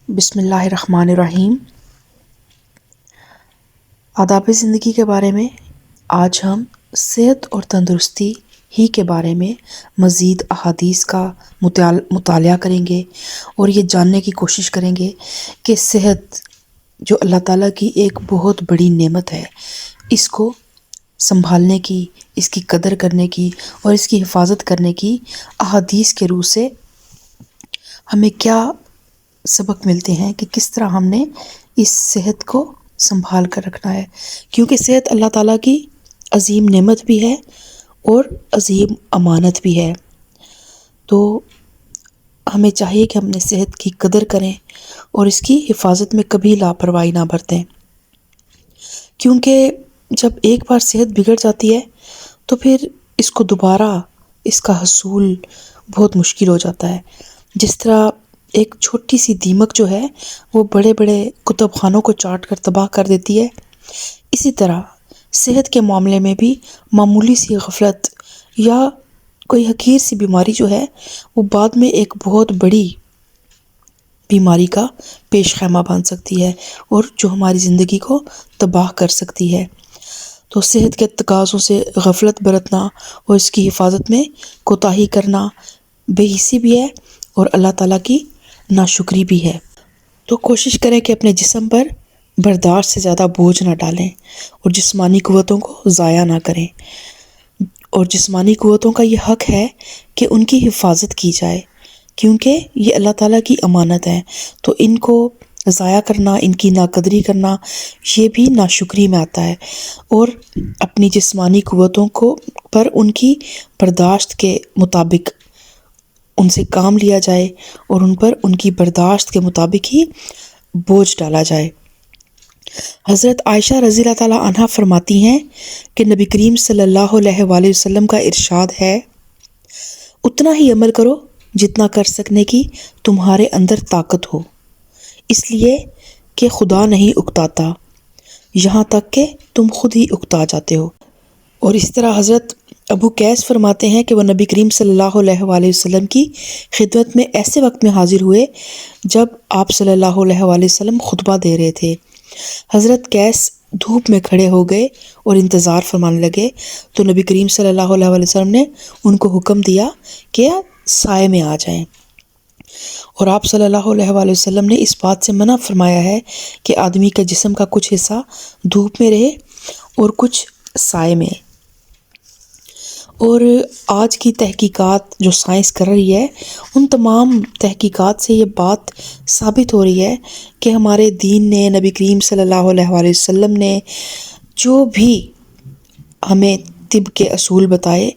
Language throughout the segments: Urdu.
بسم اللہ الرحمن الرحیم۔ آداب زندگی کے بارے میں آج ہم صحت اور تندرستی ہی کے بارے میں مزید احادیث کا مطالعہ کریں گے اور یہ جاننے کی کوشش کریں گے کہ صحت جو اللہ تعالیٰ کی ایک بہت بڑی نعمت ہے، اس کو سنبھالنے کی، اس کی قدر کرنے کی اور اس کی حفاظت کرنے کی احادیث کے روح سے ہمیں کیا سبق ملتے ہیں کہ کس طرح ہم نے اس صحت کو سنبھال کر رکھنا ہے، کیونکہ صحت اللہ تعالیٰ کی عظیم نعمت بھی ہے اور عظیم امانت بھی ہے۔ تو ہمیں چاہیے کہ ہم نے صحت کی قدر کریں اور اس کی حفاظت میں کبھی لاپرواہی نہ برتیں، کیونکہ جب ایک بار صحت بگڑ جاتی ہے تو پھر اس کو دوبارہ اس کا حصول بہت مشکل ہو جاتا ہے۔ جس طرح ایک چھوٹی سی دیمک جو ہے وہ بڑے بڑے کتب خانوں کو چاٹ کر تباہ کر دیتی ہے، اسی طرح صحت کے معاملے میں بھی معمولی سی غفلت یا کوئی حقیر سی بیماری جو ہے وہ بعد میں ایک بہت بڑی بیماری کا پیش خیمہ بن سکتی ہے اور جو ہماری زندگی کو تباہ کر سکتی ہے۔ تو صحت کے تقاضوں سے غفلت برتنا اور اس کی حفاظت میں کوتاہی کرنا بے حسی بھی ہے اور اللہ تعالیٰ کی ناشکری بھی ہے۔ تو کوشش کریں کہ اپنے جسم پر برداشت سے زیادہ بوجھ نہ ڈالیں اور جسمانی قوتوں کو ضائع نہ کریں، اور جسمانی قوتوں کا یہ حق ہے کہ ان کی حفاظت کی جائے، کیونکہ یہ اللہ تعالیٰ کی امانت ہے۔ تو ان کو ضائع کرنا، ان کی ناقدری کرنا، یہ بھی ناشکری میں آتا ہے، اور اپنی جسمانی قوتوں کو پر ان کی برداشت کے مطابق ان سے کام لیا جائے اور ان پر ان کی برداشت کے مطابق ہی بوجھ ڈالا جائے۔ حضرت عائشہ رضی اللہ تعالیٰ عنہا فرماتی ہیں کہ نبی کریم صلی اللہ علیہ وآلہ وسلم کا ارشاد ہے، اتنا ہی عمل کرو جتنا کر سکنے کی تمہارے اندر طاقت ہو، اس لیے کہ خدا نہیں اکتاتا یہاں تک کہ تم خود ہی اکتا جاتے ہو۔ اور اس طرح حضرت ابو قیس فرماتے ہیں کہ وہ نبی کریم صلی اللہ علیہ وآلہ وسلم کی خدمت میں ایسے وقت میں حاضر ہوئے جب آپ صلی اللہ علیہ وآلہ وسلم خطبہ دے رہے تھے۔ حضرت قیس دھوپ میں کھڑے ہو گئے اور انتظار فرمانے لگے، تو نبی کریم صلی اللہ علیہ وآلہ وسلم نے ان کو حکم دیا کہ سائے میں آ جائیں، اور آپ صلی اللہ علیہ وآلہ وسلم نے اس بات سے منع فرمایا ہے کہ آدمی کے جسم کا کچھ حصہ دھوپ میں رہے اور کچھ سائے میں۔ اور آج کی تحقیقات جو سائنس کر رہی ہے، ان تمام تحقیقات سے یہ بات ثابت ہو رہی ہے کہ ہمارے دین نے، نبی کریم صلی اللہ علیہ وآلہ وسلم نے جو بھی ہمیں طب کے اصول بتائے،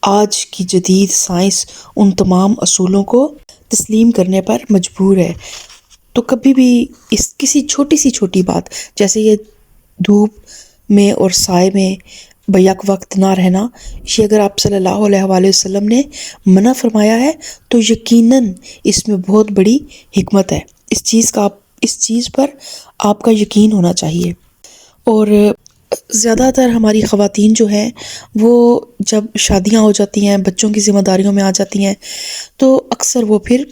آج کی جدید سائنس ان تمام اصولوں کو تسلیم کرنے پر مجبور ہے۔ تو کبھی بھی کسی چھوٹی بات جیسے یہ دھوپ میں اور سائے میں بیک وقت نہ رہنا، یہ اگر آپ صلی اللہ علیہ وآلہ وسلم نے منع فرمایا ہے تو یقیناً اس میں بہت بڑی حکمت ہے۔ اس چیز پر آپ کا یقین ہونا چاہیے۔ اور زیادہ تر ہماری خواتین جو ہیں وہ جب شادیاں ہو جاتی ہیں، بچوں کی ذمہ داریوں میں آ جاتی ہیں، تو اکثر وہ پھر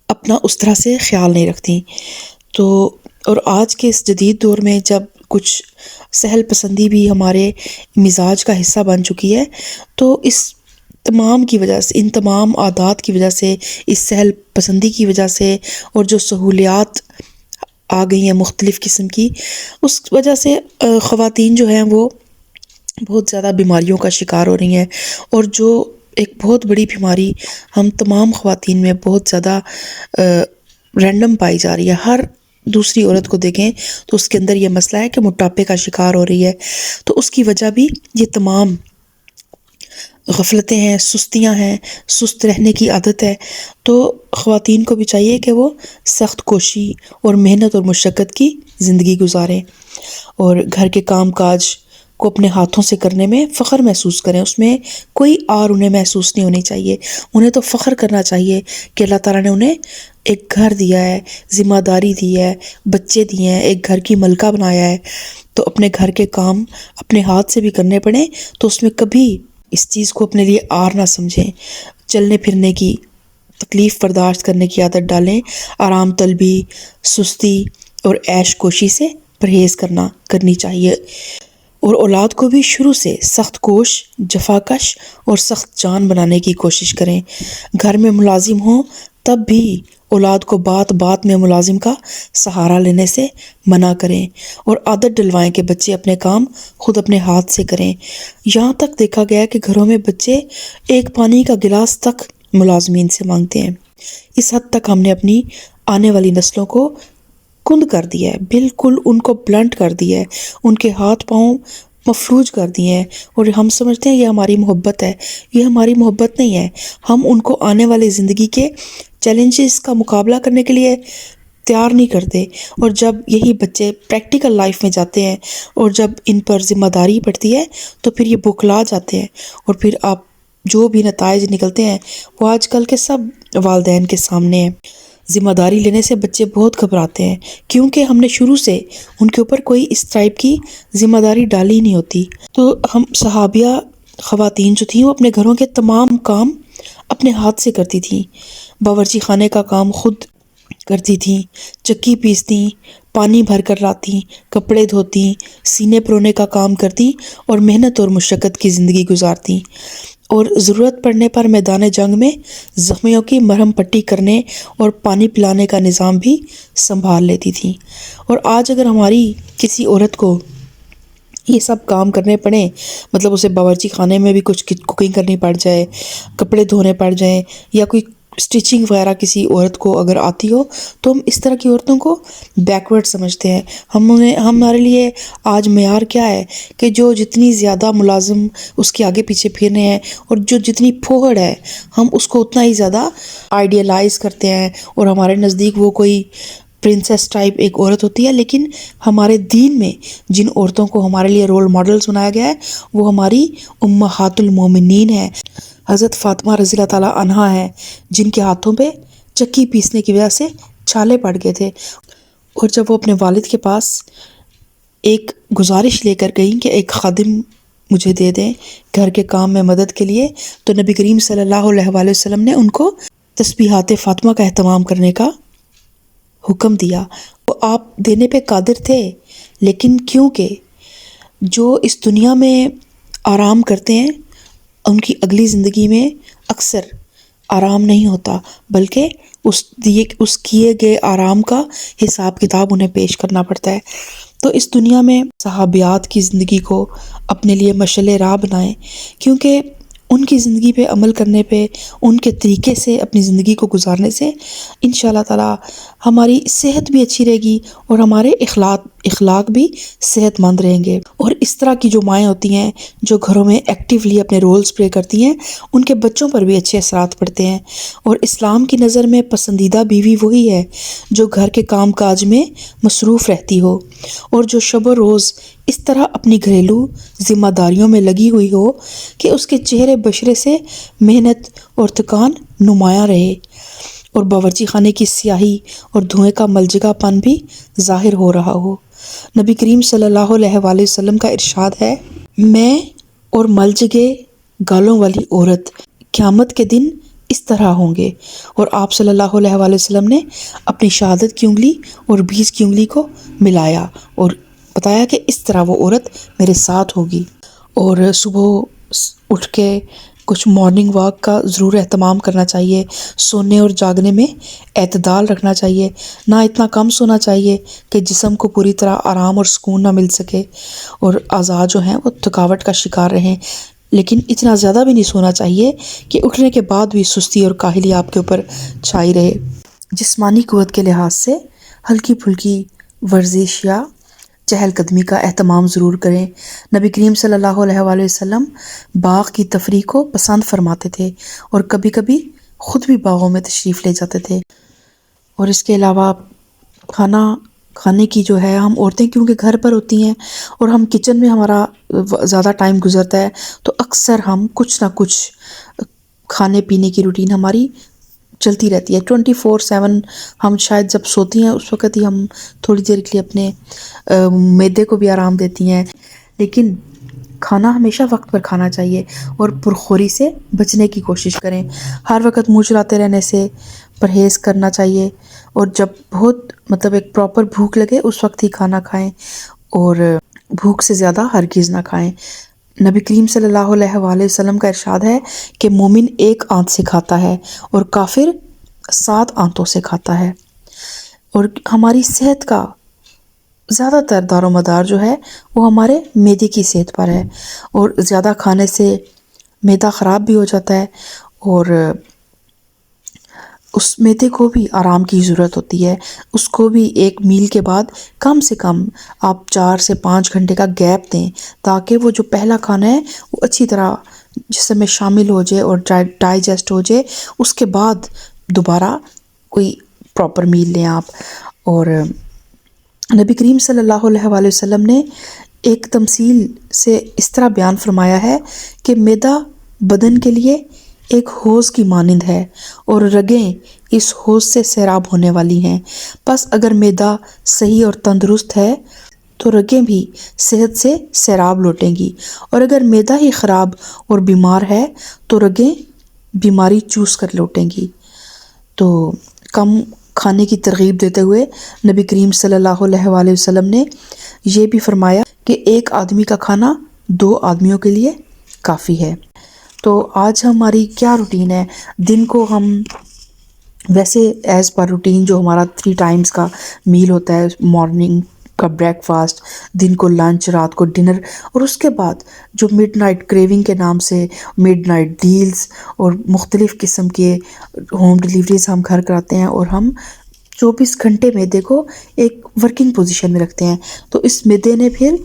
اپنا اس طرح سے خیال نہیں رکھتی۔ تو اور آج کے اس جدید دور میں جب کچھ سہل پسندی بھی ہمارے مزاج کا حصہ بن چکی ہے، تو اس تمام کی وجہ سے، ان تمام عادات کی وجہ سے، اس سہل پسندی کی وجہ سے، اور جو سہولیات آ گئی ہیں مختلف قسم کی، اس وجہ سے خواتین جو ہیں وہ بہت زیادہ بیماریوں کا شکار ہو رہی ہیں، اور جو ایک بہت بڑی بیماری ہم تمام خواتین میں بہت زیادہ رینڈم پائی جا رہی ہے، ہر دوسری عورت کو دیکھیں تو اس کے اندر یہ مسئلہ ہے کہ موٹاپے کا شکار ہو رہی ہے۔ تو اس کی وجہ بھی یہ تمام غفلتیں ہیں، سستیاں ہیں، سست رہنے کی عادت ہے۔ تو خواتین کو بھی چاہیے کہ وہ سخت کوشی اور محنت اور مشقت کی زندگی گزاریں، اور گھر کے کام کاج کو اپنے ہاتھوں سے کرنے میں فخر محسوس کریں، اس میں کوئی آر انہیں محسوس نہیں ہونی چاہیے۔ انہیں تو فخر کرنا چاہیے کہ اللہ تعالیٰ نے انہیں ایک گھر دیا ہے، ذمہ داری دی ہے، بچے دیے ہیں، ایک گھر کی ملکہ بنایا ہے، تو اپنے گھر کے کام اپنے ہاتھ سے بھی کرنے پڑیں تو اس میں کبھی اس چیز کو اپنے لیے آر نہ سمجھیں۔ چلنے پھرنے کی تکلیف برداشت کرنے کی عادت ڈالیں، آرام طلبی، سستی اور عیش کوشی سے پرہیز کرنی چاہیے، اور اولاد کو بھی شروع سے سخت کوش، جفاکش اور سخت جان بنانے کی کوشش کریں۔ گھر میں ملازم ہوں تب بھی اولاد کو بات بات میں ملازم کا سہارا لینے سے منع کریں، اور عادت ڈلوائیں کہ بچے اپنے کام خود اپنے ہاتھ سے کریں۔ یہاں تک دیکھا گیا کہ گھروں میں بچے ایک پانی کا گلاس تک ملازمین سے مانگتے ہیں۔ اس حد تک ہم نے اپنی آنے والی نسلوں کو کند کر دیا ہے، بالکل ان کو بلنٹ کر دیا ہے، ان کے ہاتھ پاؤں مفلوج کر دیے ہیں، اور ہم سمجھتے ہیں یہ ہماری محبت ہے۔ یہ ہماری محبت نہیں ہے، ہم ان کو آنے والی زندگی کے چیلنجز کا مقابلہ کرنے کے لیے تیار نہیں کرتے، اور جب یہی بچے پریکٹیکل لائف میں جاتے ہیں اور جب ان پر ذمہ داری پڑتی ہے تو پھر یہ بوکھلا جاتے ہیں، اور پھر آپ جو بھی نتائج نکلتے ہیں وہ آج کل کے سب والدین کے سامنے ہیں۔ ذمہ داری لینے سے بچے بہت گھبراتے ہیں، کیونکہ ہم نے شروع سے ان کے اوپر کوئی اس ٹائپ کی ذمہ داری ڈالی نہیں ہوتی۔ تو ہم صحابیہ خواتین جو تھیں وہ اپنے گھروں کے تمام کام اپنے ہاتھ سے کرتی تھیں، باورچی خانے کا کام خود کرتی تھیں، چکی پیستی، پانی بھر کر لاتی، کپڑے دھوتی، سینے پرونے کا کام کرتی اور محنت اور مشقت کی زندگی گزارتی، اور ضرورت پڑنے پر میدان جنگ میں زخمیوں کی مرہم پٹی کرنے اور پانی پلانے کا نظام بھی سنبھال لیتی تھیں۔ اور آج اگر ہماری کسی عورت کو یہ سب کام کرنے پڑیں، مطلب اسے باورچی خانے میں بھی کچھ کوکنگ کرنی پڑ جائے، کپڑے دھونے پڑ جائیں، یا کوئی سٹیچنگ وغیرہ کسی عورت کو اگر آتی ہو، تو ہم اس طرح کی عورتوں کو بیکورڈ سمجھتے ہیں۔ ہمارے لیے آج معیار کیا ہے کہ جو جتنی زیادہ ملازم اس کے آگے پیچھے پھرنے ہیں اور جو جتنی پھوہڑ ہے ہم اس کو اتنا ہی زیادہ آئیڈیلائز کرتے ہیں، اور ہمارے نزدیک وہ کوئی پرنسس ٹائپ ایک عورت ہوتی ہے۔ لیکن ہمارے دین میں جن عورتوں کو ہمارے لیے رول ماڈلز بنایا گیا ہے وہ ہماری امہات المومنین ہیں، حضرت فاطمہ رضی اللہ تعالیٰ عنہا ہے، جن کے ہاتھوں پہ چکی پیسنے کی وجہ سے چھالے پڑ گئے تھے، اور جب وہ اپنے والد کے پاس ایک گزارش لے کر گئیں کہ ایک خادم مجھے دے دیں گھر کے کام میں مدد کے لیے، تو نبی کریم صلی اللہ علیہ وآلہ وسلم نے ان کو تسبیحات فاطمہ کا اہتمام کرنے کا حکم دیا۔ وہ آپ دینے پہ قادر تھے، لیکن کیونکہ جو اس دنیا میں آرام کرتے ہیں ان کی اگلی زندگی میں اکثر آرام نہیں ہوتا، بلکہ اس کیے گئے آرام کا حساب کتاب انہیں پیش کرنا پڑتا ہے۔ تو اس دنیا میں صحابیات کی زندگی کو اپنے لیے مشعل راہ بنائیں، کیونکہ ان کی زندگی پہ عمل کرنے پہ، ان کے طریقے سے اپنی زندگی کو گزارنے سے انشاءاللہ تعالی ہماری صحت بھی اچھی رہے گی اور ہمارے اخلاق بھی صحت مند رہیں گے۔ اور اس طرح کی جو مائیں ہوتی ہیں جو گھروں میں ایکٹیولی اپنے رولز پلے کرتی ہیں، ان کے بچوں پر بھی اچھے اثرات پڑتے ہیں۔ اور اسلام کی نظر میں پسندیدہ بیوی وہی ہے جو گھر کے کام کاج میں مصروف رہتی ہو، اور جو شب و روز اس طرح اپنی گھریلو ذمہ داریوں میں لگی ہوئی ہو کہ اس کے چہرے بشرے سے محنت اور تھکان نمایاں رہے، اور باورچی خانے کی سیاہی اور دھوئیں کا ملجگا پن بھی ظاہر ہو رہا ہو۔ نبی کریم صلی اللہ علیہ وآلہ وسلم کا ارشاد ہے، میں اور ملجگے گالوں والی عورت قیامت کے دن اس طرح ہوں گے، اور آپ صلی اللہ علیہ وآلہ وسلم نے اپنی شہادت کی انگلی اور بیچ کی انگلی کو ملایا اور بتایا کہ اس طرح وہ عورت میرے ساتھ ہوگی۔ اور صبح اٹھ کے کچھ مارننگ واک کا ضرور اہتمام کرنا چاہیے، سونے اور جاگنے میں اعتدال رکھنا چاہیے، نہ اتنا کم سونا چاہیے کہ جسم کو پوری طرح آرام اور سکون نہ مل سکے اور اعضاء جو ہیں وہ تھکاوٹ کا شکار رہیں، لیکن اتنا زیادہ بھی نہیں سونا چاہیے کہ اٹھنے کے بعد بھی سستی اور کاہلی آپ کے اوپر چھائی رہے۔ جسمانی قوت کے لحاظ سے ہلکی پھلکی ورزش یا چہل قدمی کا اہتمام ضرور کریں۔ نبی کریم صلی اللہ علیہ وآلہ وسلم باغ کی تفریح کو پسند فرماتے تھے اور کبھی کبھی خود بھی باغوں میں تشریف لے جاتے تھے۔ اور اس کے علاوہ کھانا کھانے کی جو ہے، ہم عورتیں کیونکہ گھر پر ہوتی ہیں اور ہم کچن میں ہمارا زیادہ ٹائم گزرتا ہے، تو اکثر ہم کچھ نہ کچھ کھانے پینے کی روٹین ہماری چلتی رہتی ہے 24/7۔ ہم شاید جب سوتی ہیں اس وقت ہی ہم تھوڑی دیر کے لیے اپنے معدے کو بھی آرام دیتی ہیں، لیکن کھانا ہمیشہ وقت پر کھانا چاہیے اور پرخوری سے بچنے کی کوشش کریں۔ ہر وقت منہ چلاتے رہنے سے پرہیز کرنا چاہیے، اور جب بہت ایک پراپر بھوک لگے اس وقت ہی کھانا کھائیں، اور بھوک سے زیادہ ہرگز نہ کھائیں۔ نبی کریم صلی اللہ علیہ وآلہ وسلم کا ارشاد ہے کہ مومن ایک آنت سے کھاتا ہے اور کافر 7 آنتوں سے کھاتا ہے۔ اور ہماری صحت کا زیادہ تر دار و مدار جو ہے وہ ہمارے معدے کی صحت پر ہے، اور زیادہ کھانے سے معدہ خراب بھی ہو جاتا ہے، اور اس معدے کو بھی آرام کی ضرورت ہوتی ہے۔ اس کو بھی ایک میل کے بعد کم سے کم آپ 4 سے 5 گھنٹے کا گیپ دیں، تاکہ وہ جو پہلا کھانا ہے وہ اچھی طرح جسم میں شامل ہو جائے اور ڈائجسٹ ہو جائے۔ اس کے بعد دوبارہ کوئی پراپر میل لیں آپ۔ اور نبی کریم صلی اللہ علیہ وآلہ وسلم نے ایک تمثیل سے اس طرح بیان فرمایا ہے کہ معدہ بدن کے لیے ایک حوض کی مانند ہے، اور رگیں اس حوض سے سیراب ہونے والی ہیں۔ پس اگر معدہ صحیح اور تندرست ہے تو رگیں بھی صحت سے سیراب لوٹیں گی، اور اگر معدہ ہی خراب اور بیمار ہے تو رگیں بیماری چوس کر لوٹیں گی۔ تو کم کھانے کی ترغیب دیتے ہوئے نبی کریم صلی اللہ علیہ وآلہ وسلم نے یہ بھی فرمایا کہ ایک آدمی کا کھانا 2 آدمیوں کے لیے کافی ہے۔ تو آج ہماری کیا روٹین ہے؟ دن کو ہم ویسے ایز پر روٹین جو ہمارا 3 ٹائمز کا میل ہوتا ہے، مارننگ کا بریک فاسٹ، دن کو لنچ، رات کو ڈنر، اور اس کے بعد جو مڈ نائٹ کریونگ کے نام سے مڈ نائٹ ڈیلز اور مختلف قسم کے ہوم ڈیلیوریز ہم گھر کراتے ہیں، اور ہم 24 گھنٹے معدے کو ایک ورکنگ پوزیشن میں رکھتے ہیں۔ تو اس معدے نے پھر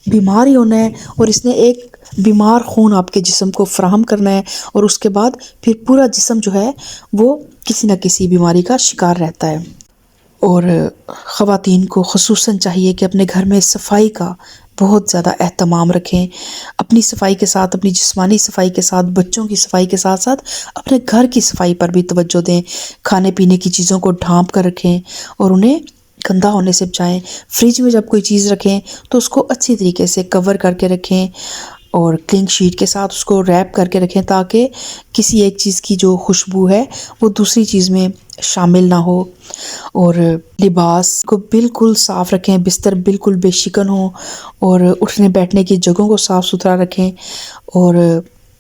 بیمار ہی ہونا ہے، اور اس نے ایک بیمار خون آپ کے جسم کو فراہم کرنا ہے، اور اس کے بعد پھر پورا جسم جو ہے وہ کسی نہ کسی بیماری کا شکار رہتا ہے۔ اور خواتین کو خصوصاً چاہیے کہ اپنے گھر میں صفائی کا بہت زیادہ اہتمام رکھیں، اپنی صفائی کے ساتھ، اپنی جسمانی صفائی کے ساتھ، بچوں کی صفائی کے ساتھ ساتھ اپنے گھر کی صفائی پر بھی توجہ دیں۔ کھانے پینے کی چیزوں کو ڈھانپ کر رکھیں اور انہیں گندا ہونے سے بچائیں۔ فریج میں جب کوئی چیز رکھیں تو اس کو اچھی طریقے سے کور کر کے رکھیں، اور کلنگ شیٹ کے ساتھ اس کو ریپ کر کے رکھیں، تاکہ کسی ایک چیز کی جو خوشبو ہے وہ دوسری چیز میں شامل نہ ہو۔ اور لباس کو بالکل صاف رکھیں، بستر بالکل بے شکن ہو، اور اٹھنے بیٹھنے کی جگہوں کو صاف ستھرا رکھیں، اور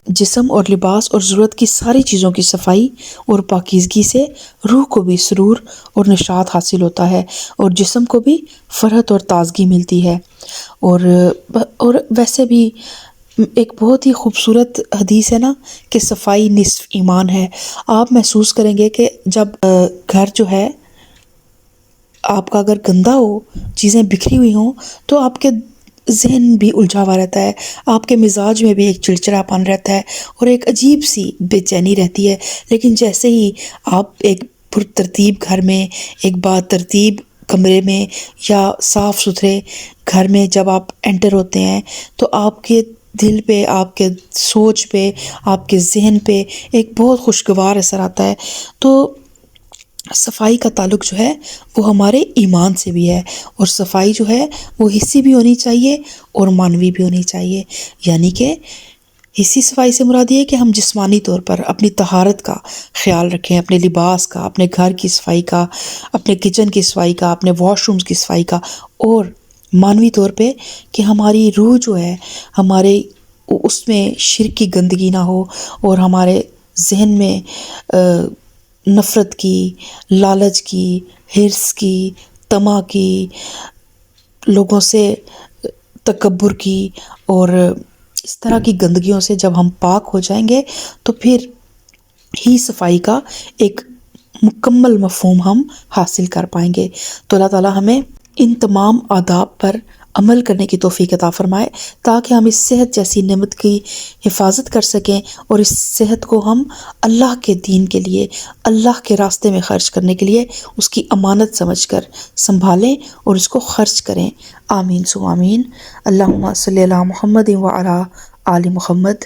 جسم اور لباس اور ضرورت کی ساری چیزوں کی صفائی اور پاکیزگی سے روح کو بھی سرور اور نشاط حاصل ہوتا ہے، اور جسم کو بھی فرحت اور تازگی ملتی ہے۔ اور ویسے بھی ایک بہت ہی خوبصورت حدیث ہے نا کہ صفائی نصف ایمان ہے۔ آپ محسوس کریں گے کہ جب گھر جو ہے آپ کا اگر گندا ہو، چیزیں بکھری ہوئی ہوں، تو آپ کے ذہن بھی الجھا ہوا رہتا ہے، آپ کے مزاج میں بھی ایک چڑچڑا پن رہتا ہے، اور ایک عجیب سی بے چینی رہتی ہے۔ لیکن جیسے ہی آپ ایک پرترتیب گھر میں، ایک با ترتیب کمرے میں، یا صاف ستھرے گھر میں جب آپ انٹر ہوتے ہیں، تو آپ کے دل پہ، آپ کے سوچ پہ، آپ کے ذہن پہ ایک بہت خوشگوار اثر آتا ہے۔ تو صفائی کا تعلق جو ہے وہ ہمارے ایمان سے بھی ہے، اور صفائی جو ہے وہ حسی بھی ہونی چاہیے اور معنوی بھی ہونی چاہیے۔ یعنی کہ حسی صفائی سے مراد یہ ہے کہ ہم جسمانی طور پر اپنی طہارت کا خیال رکھیں، اپنے لباس کا، اپنے گھر کی صفائی کا، اپنے کچن کی صفائی کا، اپنے واش رومز کی صفائی کا، اور معنوی طور پہ کہ ہماری روح جو ہے ہمارے اس میں شرک کی گندگی نہ ہو، اور ہمارے ذہن میں نفرت کی، لالچ کی، حرص کی، طمع کی، لوگوں سے تکبر کی، اور اس طرح کی گندگیوں سے جب ہم پاک ہو جائیں گے تو پھر ہی صفائی کا ایک مکمل مفہوم ہم حاصل کر پائیں گے۔ تو اللہ تعالیٰ ہمیں ان تمام آداب پر عمل کرنے کی توفیق عطا فرمائے، تاکہ ہم اس صحت جیسی نعمت کی حفاظت کر سکیں، اور اس صحت کو ہم اللہ کے دین کے لیے، اللہ کے راستے میں خرچ کرنے کے لیے اس کی امانت سمجھ کر سنبھالیں اور اس کو خرچ کریں۔ آمین سو آمین۔ اللہم صلی علی محمد و علی آل محمد۔